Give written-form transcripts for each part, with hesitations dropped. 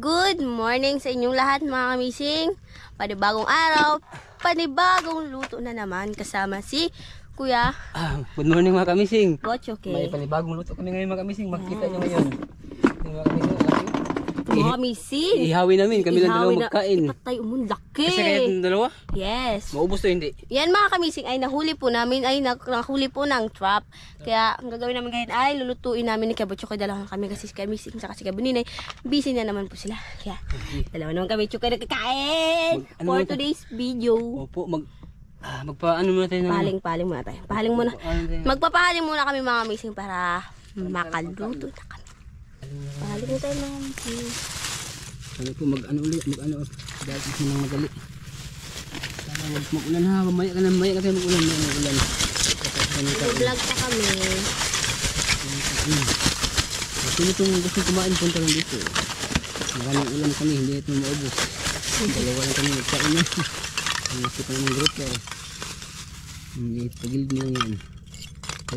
Good morning sa inyong lahat mga kamising. Panibagong araw, panibagong luto na naman kasama si Kuya. Good morning mga kamising. Gotchoke. May panibagong luto kami ngayon mga kamising. Makikita nyo ngayon. Mga kamising, Mga kamising. ihawin namin. Kami lang dalawa magkain. Patay laki. Kasi kaya itong dalawa? Yes. Maubos to hindi? Yan mga kamising ay nahuli po namin. Ay nahuli po ng trap. Kaya ang gagawin namin ngayon ay lulutuin namin ni Kabutchoke. Dalawa kami kasi si kamising sa kasi kabuninay. Busy na naman po sila. Kaya dalawa naman kami Choke nakakain for today's video. Opo, magpaano muna tayo ng... Paling muna tayo. Paling muna. Magpapahaling muna kami mga kamising para makaluto na kami. Pahaling mo tayo mga kamising. Ano po, mag-ano dahil kasi nang madali. Sana mag-ulan ha, mamaya ka tayo mag-ulan. Mag-vlog pa kami. Sino itong gusto kumain, punta lang dito. Maraming ulan kami, hindi ito maubos. Dalawa lang kami magkain na. Ang laki pa ng grouper. Pagilid mo lang yan.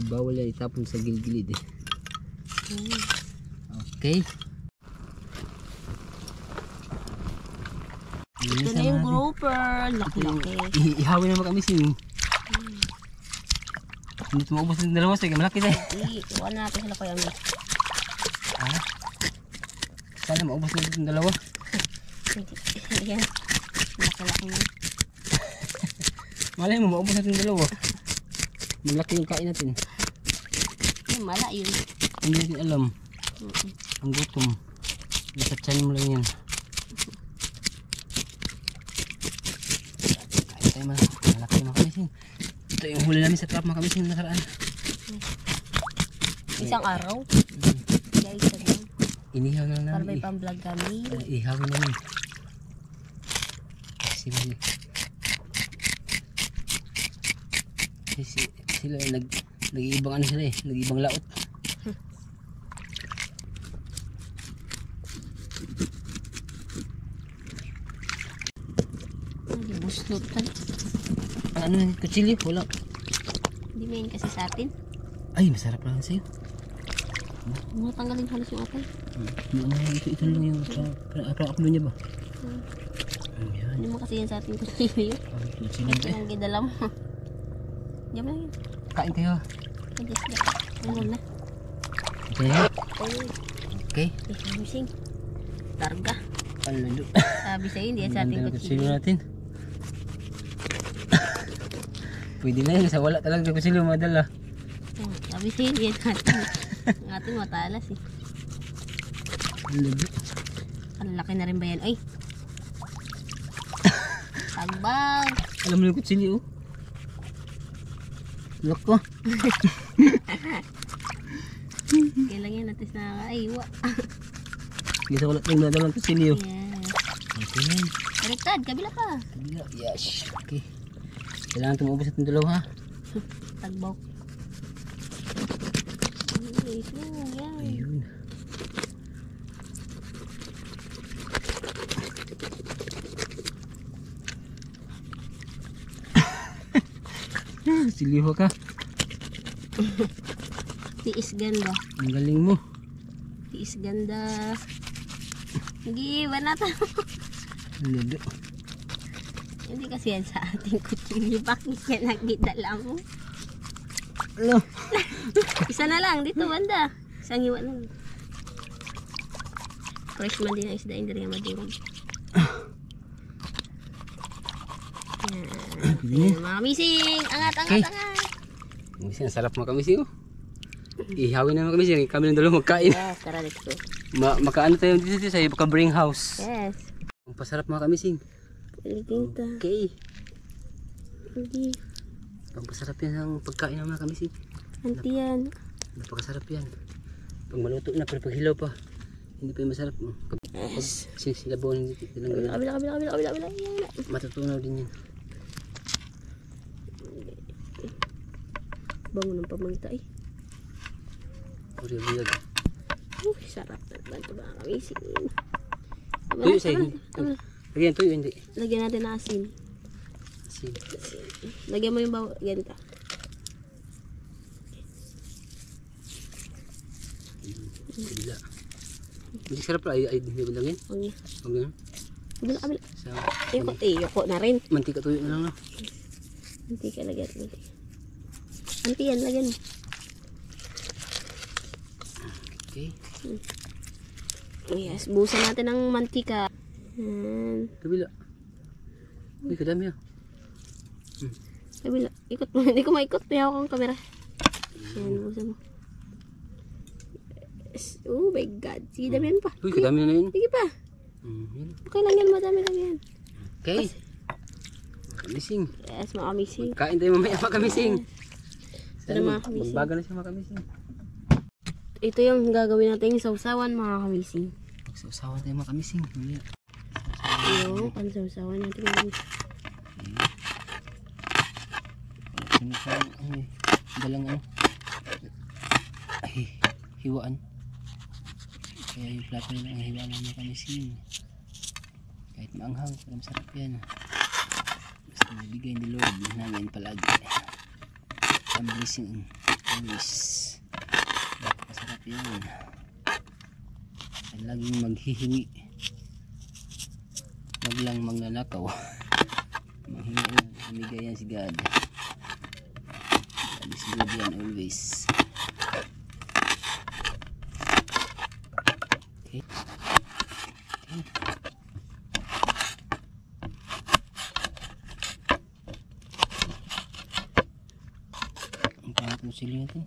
Bawal yan itapon sa gilid eh. Okay. Ito na yung grouper. Laki-laki. Ihawin na makamisin. Hindi ito maubos ng dalawa. Sige, malaki tayo. Iwan natin sila Kuya Ami. Sana maubos na itong dalawa. Yan. Laki-laki na. Malay mo, maubos na itong dalawa. Malaki yung kain natin. Mala yun. Hindi natin alam. Ang gutom. Nasa tiyan mo lang yan. Kain tayo malaki mga kamising. Ito yung huli namin sa trap mga kamising nakaraan. Isang araw? Kaya isa lang. Inihaw na namin. Para may pang-vlog kami. Ihawin namin. Sila nag-iibang ano sila eh. Nag-iibang laot. Buslot ka. Ano na kutsilyo? Wala. Hindi mo yun kasi sa atin. Ay, masarap lang sa'yo. Mga tanggalin halos yung apay. Ito lang yung aplo niya ba? Ayan. Hindi mo kasi yan sa atin kutsilyo. Kutsilyo Ito ang gidala mo. Diyan lang yun. Kain tayo. Ano na? Okay. Mising. Targa. Palulo. Sabi sa'yo, hindi yan sa ating kutsilyo natin. Pwede na yun. Sa wala talaga kutsilyo madala. Sabi sa'yo, hindi yan natin. Ang ating matalas eh. Palulo. Ang laki na rin ba yan? Ay! Tagbag! Alam mo yung kutsilyo? Look ko. Kailan yan natin nakakaiwa. Hindi sa wala tayong dadalang kutsilyo. Yes. Okay. Baliktad, kabila pa. Kabila. Yes. Okay. Kailangan tumubos itong dalawa ha. Tagbaw. Yan. Ayun. Siliho ka. Tiis ganda. Ang galing mo. Tiis ganda. Hindi, iba na tayo. Ludo. Hindi kasi yan sa ating kutsilyo. Bakit yan nagdala mo? Ano? Isa na lang, dito banda. Isang hiwa na lang. Fresh man din ang isda, hindi rin madurog. Yan, mga kamising. Angat. Ang sarap mga kamising oh. Ihawin na mga kamising. Kami ng dalawa magkain. Yes, tara dito. Makaano tayo dito sa bring house. Yes. Ang pasarap mga kamising. Pilitinta. Okay. Hindi. Ang pasarap yan ang pagkain ng mga kamising. Antiyan. Napakasarap yan. Pag maluto na, pero pag hilaw pa, hindi pa yung masarap. Yes. Sinilabawan hindi tinanggalan. Kabila. Matutunaw din yan. Bango ng pamangita eh. Buyag. Sarap na ito mga kamising. Tuyo sa inyo. Lagyan tuyo hindi. Lagyan natin na asin. Asin. Lagyan mo yung bawa. Yan ka. Bila. Hindi sarap pala. Ay, hindi ba lang yan? Huwag niya. Huwag yan. Kabila, kabila. Sa Ikot eh. Yuko na rin. mantika tuyo na lang na. Mantika lagyan. Anti yan, lagyan mo. Okay. Yes, buhusan natin ng mantika. Yan. Kabila. Uy, kadami ah. Kabila. Ikot mo. Hindi ko maikot. May hawak ang camera. Yan, buhusan mo. Yes. Oh my God. Sige, damihan pa. Uy, kadami na yun. Sige pa. Yun. Okay lang yan. Madami lang yan. Okay. Makamising. Yes, makamising. Kain tayo mamaya makamising. Tara, makamising. Magbaga na siya makamising. Ito yung gagawin natin sausawan, mga kamising. Magsasawa tayo makamising. Mamaya. Yung pansausawan natin ngayon. Dalang ano. Ay, hiwaan. Kaya yung plato nila ang hiwaan ng makamising. Kahit maanghang, pero masarap yan. Basta nabigay ni Lord namin palagi. Ang blessing. Always. Masarap yan. At laging maghihingi. Wag lang magnanakaw. Manghingi lang. Namigay yan si God. God is good yan always. Okay. Ang pangatong sili natin.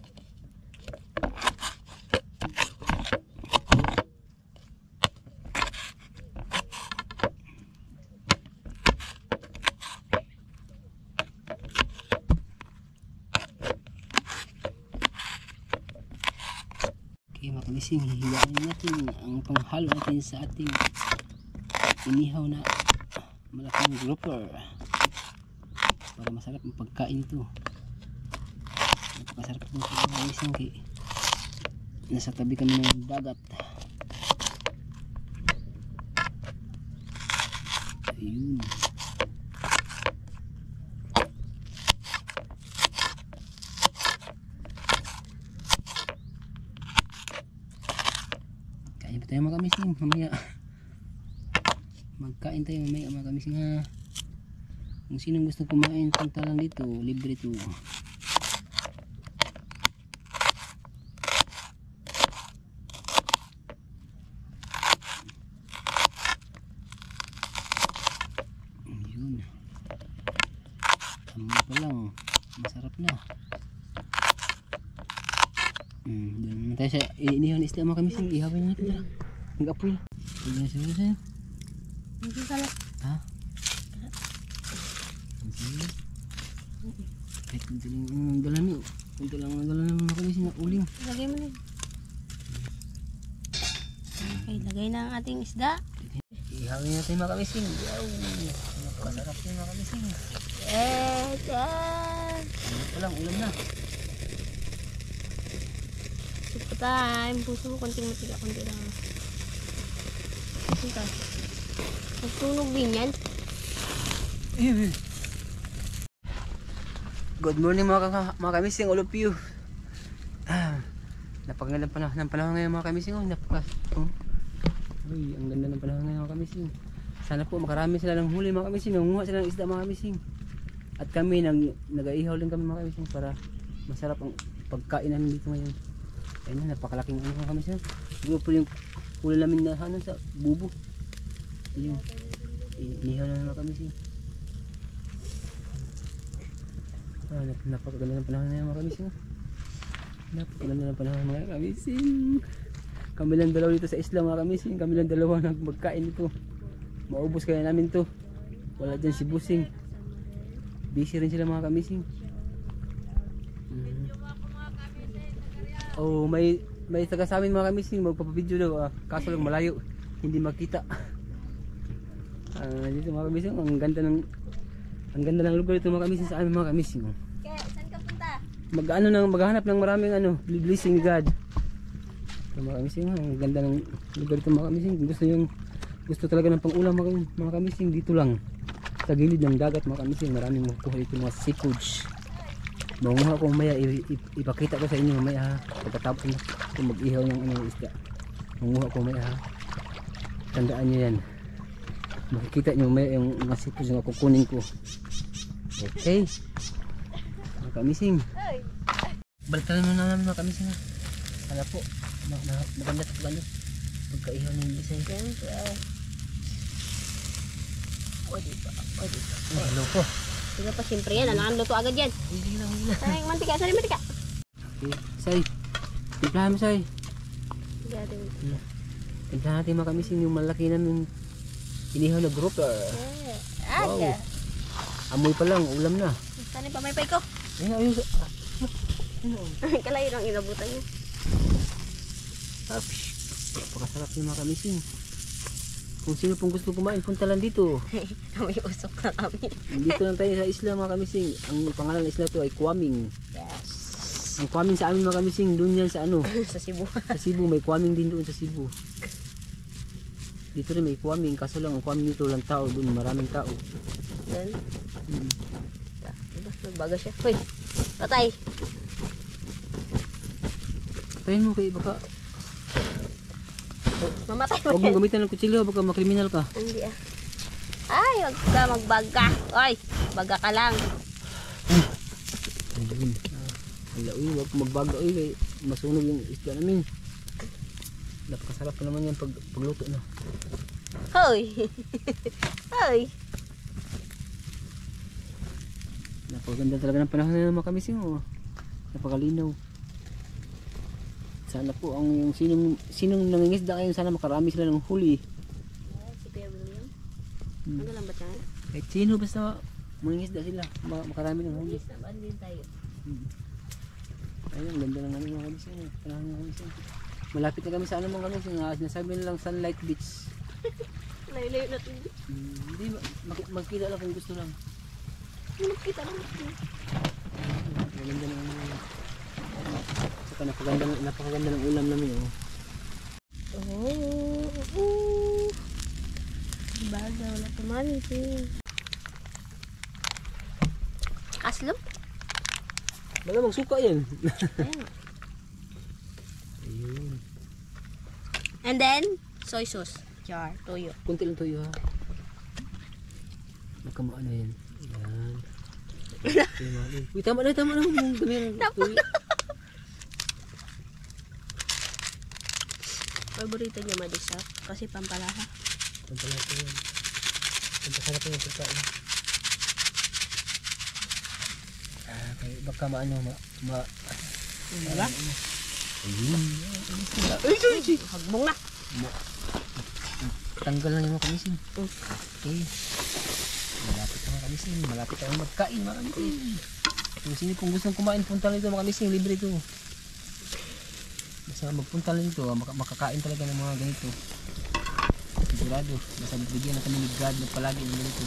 Okay, makamising, hihiwain natin ang panghalo natin sa ating inihaw na malaking grouper para masarap ang pagkain to. Masarap itong makamising kay nasa tabi kami ng dagat. Ayun. Kain pa tayo mga kamising mamaya. Magkain tayo mamaya mga kamising ha. Kung sinong gusto kumain, punta lang dito, libre to. Ayun. Tama pa lang, masarap na. Doon naman tayo sa inihaw na isda mga kamising. Ihawin natin na. Mag-apoy na. Pwede na siya sa'yo. Hindi salat. Ha? Ang sa'yo. Kahit kunti lang ang dala niyo. Kunti lang ang dala ng mga kamising na uling. Lagay mo na. Okay, lagay na ang ating isda. Ihawin natin mga kamising. Yaw! Napakasarap yung mga kamising. Yes! Yes! Ano pa lang, ulam na. Super time. Puso mo konting matiga. Konti lang. Ito. Nagtunog din yan. Good morning mga kamising, all of you. Napakaganda ng panahon ngayon mga kamising. Uy, ang ganda ng panahon ngayon mga kamising. Sana po makarami sila ng huli mga kamising. Nangunguha sila ng isda mga kamising. At kami nag-aihaw din kami mga kamising para masarap ang pagkain namin dito ngayon. Ayun na, napakalaking mga kamising. Siguro po yung huli namin na hanan sa bubo. Ayun, inihaw na mga kamising. Napakaganda ng panahon ngayon mga kamising. Napakaganda ng panahon mga kamising. Kami lang dalawa dito sa isla mga kamising. Kami lang dalawa magkain dito. Maubos kaya namin to. Wala dyan si Busing. Busy rin sila mga kamising. Oh, may taga sa amin mga kamising. Magpapabidyo daw. Kaso lang malayo. Hindi makita. Dito mga kamising. Ang ganda ng lugar dito mga kamising sa amin mga kamising. Okay, saan ka punta? Maghanap ng maraming blessing ni God. Ito mga kamising, ang ganda ng lugar dito mga kamising. Gusto talaga ng pang-ulam mga kamising. Dito lang sa gilid ng dagat mga kamising. Maraming makukuha dito mga seafoods. Manguha ko mamaya, ipakita ko sa inyo mamaya pagkatapos ko mag-ihaw ng isda. Manguha ko may ha. Tandaan nyo yan. Makikita nyo may yung mga sipos na kukunin ko. Okay. Mga kamising. Baltaran mo na namin mga kamising ha. Hala po. Maganda sa pagano. Pagkaihaw ng isay. Pwede pa. Hello po. Sige pa, siyempre yan. Ano ang luto agad yan? Hindi lang. Saring mantika, saring mantika. Okay. Say. Timplahan mo say. Galing. Timplahan natin mga kamising yung malaki namin inihaw na grouper. Aga. Amoy pa lang, ulam na. Saan yung pamaypay ko? Ayun. Kalayo lang inabutan niya. Napakasarap yung mga kamising. Kung sino pong gusto kumain, punta lang dito. May usok na kami. Dito lang tayo sa isla mga kamising. Ang pangalan ng isla to ay Kwaming. Yes. Ang Kwaming sa amin mga kamising, doon yan sa ano. Sa Cebu. Sa Cebu, may Kwaming din doon sa Cebu. Dito rin may Kwaming, kaso lang ang Kwaming dito lang tao, doon maraming tao. Doon. Diba? Nagbaga siya. Hoy, patay. Tayin mo kay baka, Mamatay mo huwag mong yan. gamitan ng kutsilyo, baka makriminal ka. Hindi ah. Ay, wag ka magbaga. Oy, baga ka lang. Ayun. Wala uy, huwag magbaga uy, kay masunog yung isda namin. Napakasarap pa naman yan pagluto na. Hoy. Hoy. Napakaganda talaga ng panahon na mga kamising oh. Napakalinaw. Sana po ang yung sinong nangingisda ngayon, sana makarami sila ng huli. Si Kuya William. Ano lang ba siya? Kahit sino basta mangingisda sila, makarami ng huli. Saan din tayo? Ayun, ganda lang namin mga kamising. Panahon mga kamising. Malapit na kami sa ano mga kamising. Nasabi nilang Sunlight Beach. Layo-layo natin. Hindi, magkita lang kung gusto lang. Nakita lang. Maganda naman naman. Saka napakaganda ng ulam namin oh. Baga, wala tumanis eh. Kaslom? Malamang suka yan. Ayan. Ayun. And then, soy sauce. Char, toyo. Kunti lang tuyo ha. Nagkamaano yan. Ayan. Uy, tama na. Yung dami ng tuyo. Paborito niya madisap kasi pampalaha. Pampalasa yan. Pampasarap yung pagkain. Okay, baka maano Diba? ayun. Hagbong na. Tanggal lang yung mga kamising. Okay. Malapit na mga kamising. Malapit tayo magkain mga kamising. Kung sino pong gustong kumain, punta lang ito mga kamising. Libre ito. Basta magpunta lang ito, makakain talaga ng mga ganito. Sigurado. Basta bigyan na kami ni God na palagi ng ganito.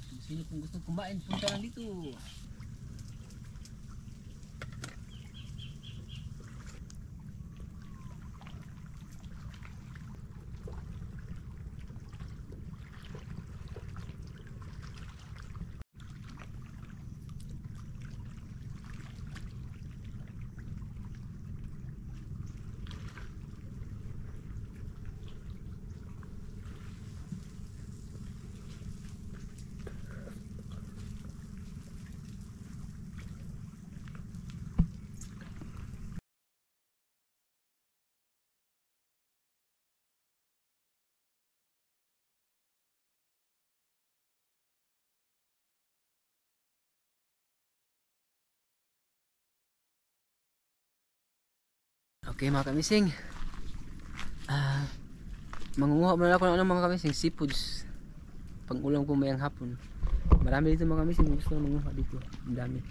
Kung sino pong gustong kumain, punta lang dito. Okay mga kamising, mangunguha muna ako ng ano mga kamising, seafoods pang ulam ko mayang hapon. Marami dito mga kamising, gusto na manguha dito, ang dami.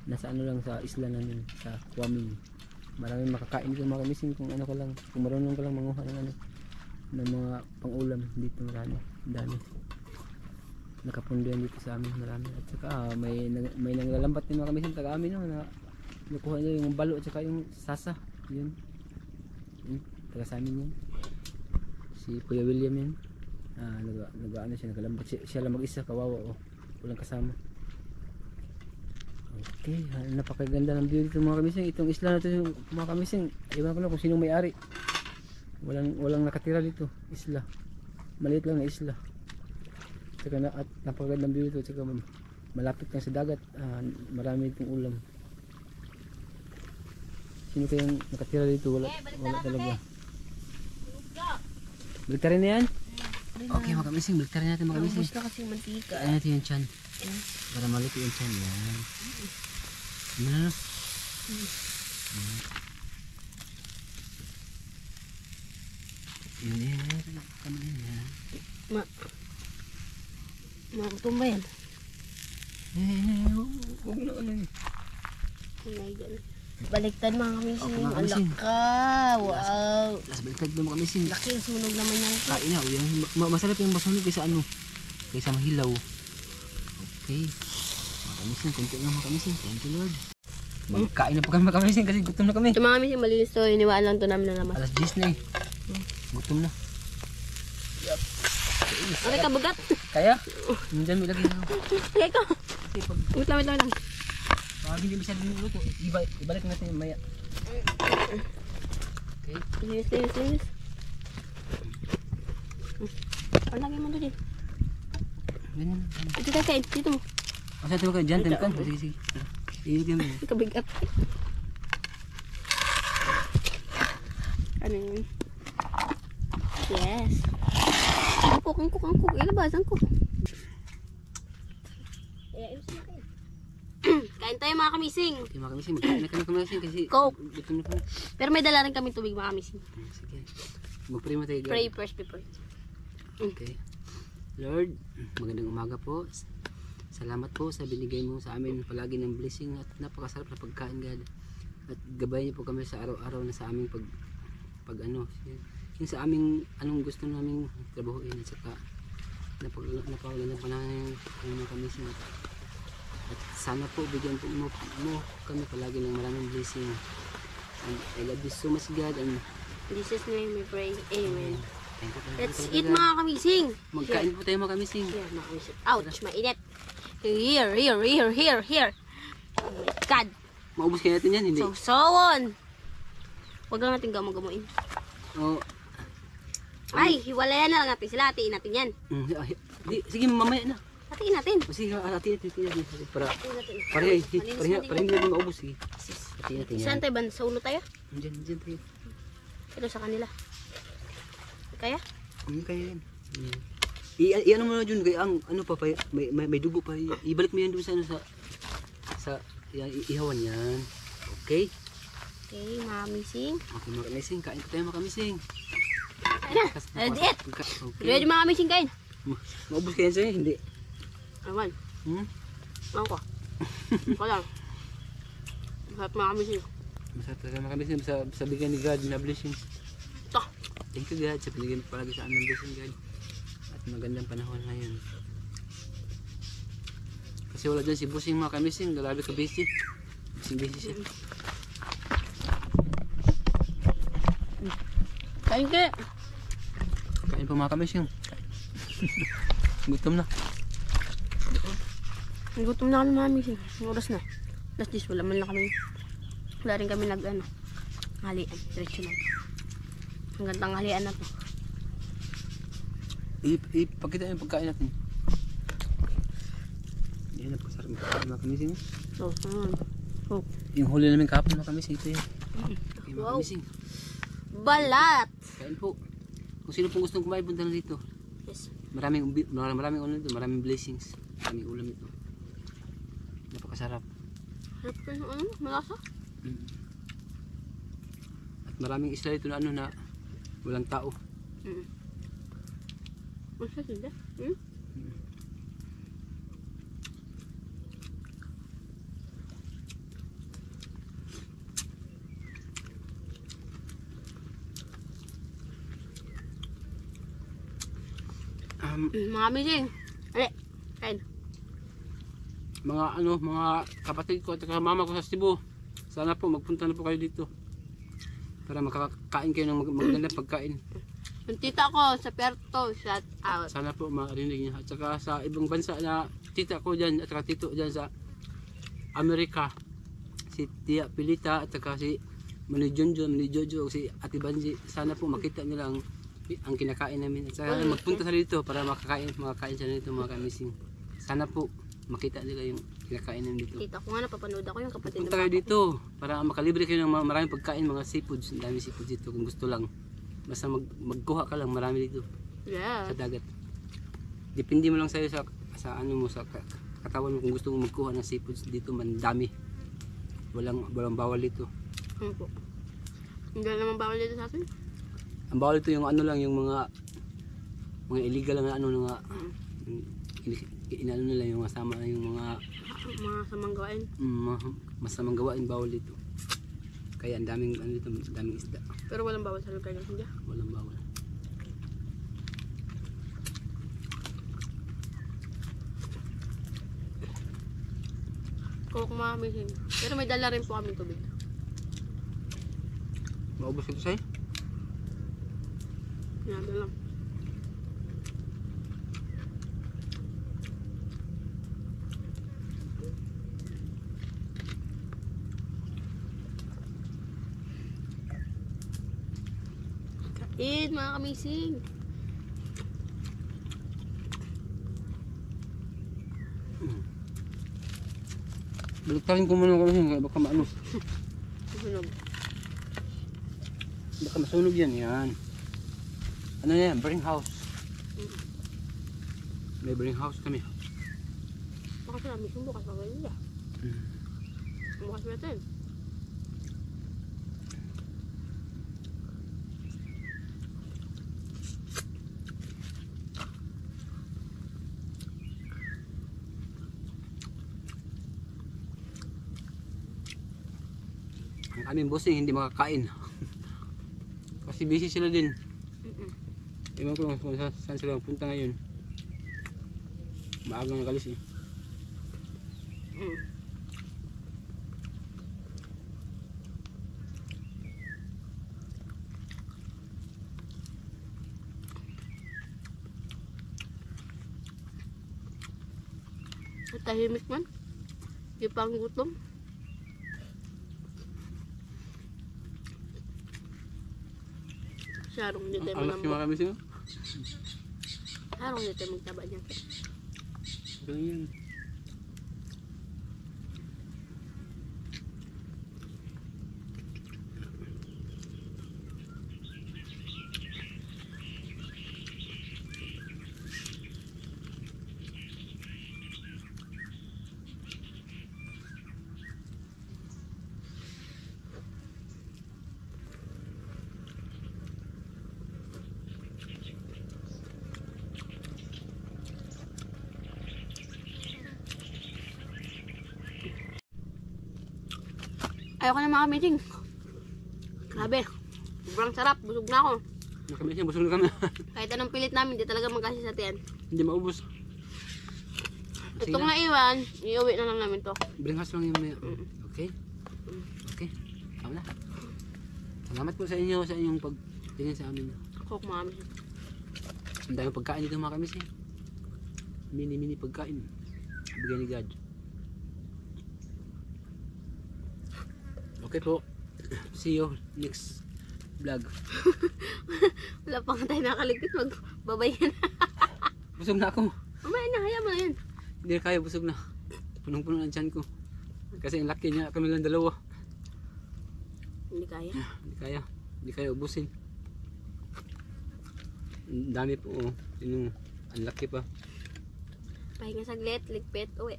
Nasa ano lang sa isla namin, sa Kwaming. Marami makakain dito mga kamising kung ano ka lang, kung marunong ka lang manguha ng ano, ng mga pang ulam dito. Marami, ang dami nakapundo yan dito sa amin, marami. At saka may nanglalambat din mga kamising taga amin no, na nakuha nyo yung balo at saka yung sasa. Yun. Taga sa amin yan. Si Kuya William yan. Nag-ano siya, nagalambot siya lang mag-isa, kawawa oh. Walang kasama. Okay, napakaganda ng view dito mga kamising. Itong isla na ito yung mga kamising, iwan ko na kung sinong may-ari. Walang nakatira dito, isla. Maliit lang na isla. Tsaka at napakagandang view dito, tsaka malapit lang sa dagat. Marami itong ulam. Sino kayang nakatira dito? Wala talaga. Baliktarin na yan? Okay mga kamising, baliktarin natin mga kamising. Ubus na kasi mantika. Ano natin yung tiyan? Para maluto yung tiyan. Yan. Ano? Yun yan. Kami din yan. Matumba yan. Huwag na ano eh. Oh my God. Baliktad mga kamising. Okay, mga Ang kamising. laka. Wow. Last baliktad ba mga kamising? Laki ang sunog naman yan. Kain na. Masarap yung masunog kaysa ano. Kaysa mahilaw. Okay. Mga kamising, konti lang mga kamising. Thank you Lord. Magkain na po kami mga kamising kasi gutom na kami. Ito mga kamising, malinis to. Iniwaan lang to namin na naman. Alas 10 na eh. Gutom na. Okay ka, bagat. Kaya? Nandiyan may lagay na. Okay ka. Kasi pag Wait lang. hindi masyadong niluto, ibalik natin maya. Okay. Linis. Ang lagay mo doon. Ganyan. Dito ka kain. Dito mo. Asa ito ka dyan, tayo ka. Sige. Ilagay mo. Kabigat. Ano yun? Yes. Angkok. Ilabasan ko. Kain tayo mga kamising. Okay mga kamising, magkain na kami kamising kasi Coke. gutom na kami. Pero may dala rin kami tubig mga kamising. Sige. Mag-pray mo tayo. Pray first before. Okay. Lord, magandang umaga po. Salamat po sa binigay mo sa amin palagi ng blessing at napakasarap na pagkain God. At gabayan niyo po kami sa araw-araw na sa aming pag ano, yung sa aming anong gusto naming trabahuin at saka napakagandang panahon ng kami sa at sana po bigyan po mo kami palagi ng maraming blessing. And I love you so much God and In Jesus' name we pray. Amen. thank you. Let's eat mga kamising. Magkain po tayo mga kamising. Here, mga kamising. Ouch, mainit. Here. Oh my God. Maubos kaya natin yan, hindi? Sawon. Huwag lang natin gamugamuin. Oo. Ay, hiwalayan na lang natin sila. Hatiin natin yan. Sige, mamaya na. Hatiin natin. Sige, hatiin natin. Para Hatiin natin. para hindi natin maubos. Sige. Hatiin natin yan. Saan tayo ba? Sa ulo tayo? Diyan tayo. Pero sa kanila. Kaya? Kaya yan. I-ano mo na dyan, kaya ang ano pa, may dugo pa. Ibalik mo yan doon sa ano sa ihawan yan. Okay? Okay, mga kamising. Okay, mga kamising. Kain ko tayo mga kamising. Let's eat. Okay. Ready mga kamising kain? Maubos kaya sa'yo? Hindi. Awan. Hmm? Awan ko. Ako lang. Masarap mga kamising. Masarap talaga mga kamising sa bigyan ni God na blessings. Ito. Thank you God sa binigyan palagi sa amin ng blessing God. At magandang panahon ngayon. Kasi wala dyan si Busing mga kamising. Grabe ka busy. Busy siya. Kain ka. Kain pa mga kamising. Gutom na. Gutom na kami mga kamising. Oras na. Last days wala man lang kami. Wala rin kami halian. Diretso na. Hanggang tanghalian na to. Ipakita yung pagkain natin. Yan ang pasarap mga kamising. So, oh. Yung huli namin kahapon mga kamising. Ito yun. Okay mga Wow. kamising. Balat! Kain po. Kung sino pong gustong kumain, punta na dito. Yes. Maraming ulam dito, maraming blessings. Maraming ulam ito. Napakasarap. Harap ka ng malasa? At maraming isla dito na ano na walang tao. Masarap sila. Mga kamising. Ali, kain. Mga kapatid ko at mama ko sa Cebu. Sana po magpunta na po kayo dito. Para makakain kayo ng magandang pagkain. Yung tita ko sa Puerto, shout out. Sana po marinig niya. At saka sa ibang bansa na tita ko dyan at saka tito dyan sa Amerika. Si Tia Pilita at saka si Mani Junjun, Mani Jojo, si Ate Banji. Sana po makita nila ang kinakain namin. At saka magpunta sa dito para makakain sila dito mga kamising. Sana po makita nila yung kinakain namin dito. Tita ko nga napapanood ako yung kapatid Punta kayo dito para makalibre kayo ng maraming pagkain, mga seafoods. Ang dami seafoods dito kung gusto lang. Basta magkuha ka lang, marami dito Yeah. sa dagat. Depende mo lang sa'yo sa ano mo, sa katawan mo kung gusto mo magkuha ng seafoods dito, man dami. Walang bawal dito. Ano po? Hindi naman bawal dito sa atin. Ang bawal dito yung ano lang, yung mga illegal na ano nga inano nila yung masama yung mga Samang gawain. masamang gawain bawal dito. Kaya ang daming ano dito, daming isda. Pero walang bawal sa lugar ng India. Walang bawal. Coke mamihin. Pero may dala rin po kami tubig. Maubos ito sa'yo? Yan, lang. Kain mga kamising. Baliktarin ko muna kami, baka maano. Sunog. Baka masunog yan, yan. Ano yan? Burning house. May burning house kami. Baka sila mismo bukas pa kayo nila. Bukas natin. Ang aming bossing hindi makakain. Kasi busy sila din. Ewan ko lang kung saan sila punta ngayon. Maagang nakalis eh. At tahimik man. Di pang gutom. Sarong hindi tayo Ang laki manambot. marami sila. Sarong hindi tayo magtaba niyan. Ganun yan. Ayoko na mga meeting. Grabe. Sobrang sarap. Busog na ako. Nakamisin, busog na kami. Kahit anong pilit namin, di talaga magkasi sa tiyan. Hindi maubos. Sige Itong na. naiwan, iuwi na lang namin to. Bring house lang yung may... Okay? Okay. Tama na. Salamat po sa inyo, sa inyong pagtingin sa amin. Coke mami. Ang daming pagkain dito mga kamisin. Mini pagkain. Bigay ni God. Okay po. See you next vlog. Wala pa nga tayo nakaligpit. Magbabay ka na. Busog na ako. Mamaya na, hayaan mo na yan. Hindi na kaya, busog na. Punong-puno ang tiyan ko. Kasi ang laki niya, kami lang dalawa. Hindi kaya. Hindi kaya ubusin. Ang dami po, oh. Yung, ang laki pa. Pahinga saglit, ligpit, uwi.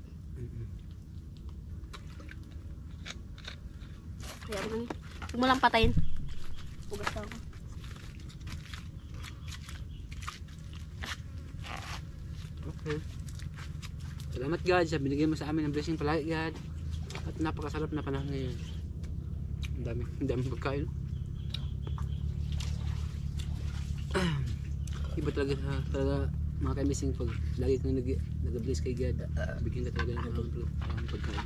Kaya mo lang yun. Huwag mo lang patayin. Ugas na ako. Okay. Salamat God sa binigay mo sa amin ng blessing palagi God. At napakasarap na panahon ngayon. Ang dami pagkain. Iba talaga mga kamising pag lagi kang nag-bless kay God. Bigyan ka talaga ng mga pagkain.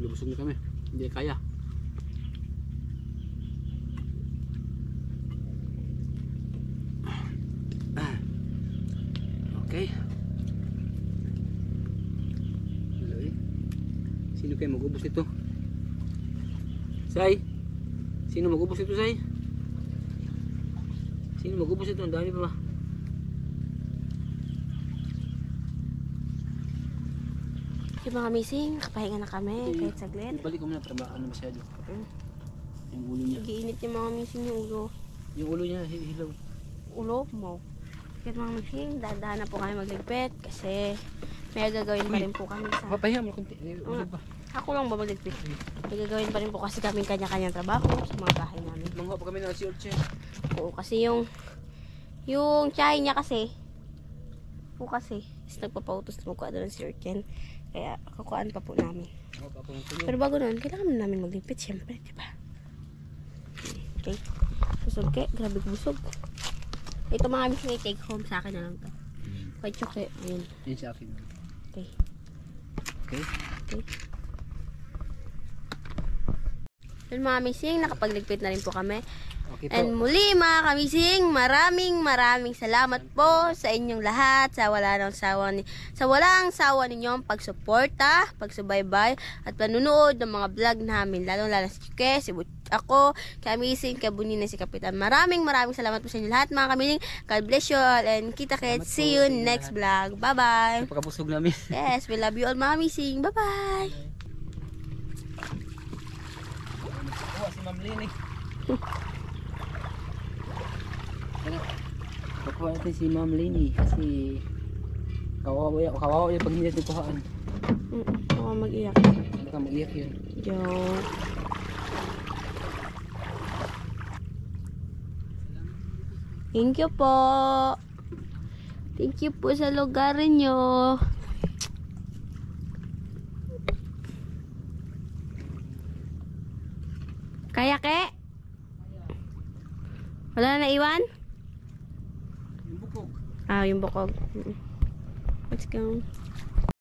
Busog na kami. Hindi kaya. Sino kayo mag-ubos nito? Say? Sino mag-ubos nito, Say? Sino mag-ubos nito? Ang dami pa ba? Yung mga missing, nakapahinga na kami kahit saglit. Balik ko muna para baka ano masyado. Yung ulo niya. Nagiinit yung mga missing yung ulo. Yung ulo niya, hilaw. Ulo mo. Kaya mga missing, dahan na po kami magligpit kasi may gagawin pa rin po kami sa... Papahinga mo kunti. Ulo pa. Ako lang ba magligpit? May gagawin pa rin po kasi kami kanya-kanyang trabaho sa mga bahay namin. Mangha pa kami ng si Orchen. Oo, kasi yung tiyahin niya kasi po kasi is nagpapautos na magkuha doon si Urken. Kaya kukuhaan pa po namin. Pero bago nun, kailangan namin magligpit syempre, di ba? Okay. Busog ke, grabe busog. Ito mga amis na take home sa akin na lang to. White chocolate, ayun. Yun sa akin. Okay. Okay? Okay. Yun mga amising, nakapagligpit na rin po kami. Okay po. And muli mga kamising, maraming salamat po sa inyong lahat sa walang sawa ninyong pagsuporta, pagsubaybay at panunood ng mga vlog namin, lalo si Chike, si ako, kamising, kabunina, si Kapitan. Maraming salamat po sa inyo lahat mga kamising. God bless you all and kita-kits. See you next vlog. Bye bye. Napakabusog namin. Yes, we love you all mga kamising. Bye bye. Si Ma'am Lini. Pakuha natin si Ma'am Lini kasi kawawa yung pag hindi natin kuhaan. Ako mag-iyak. Baka mag-iyak yun. Joke. Thank you po. Thank you po sa lugar nyo. Kaya ke? Wala na iwan? Yung bukog. Ah, yung bukog. Let's go.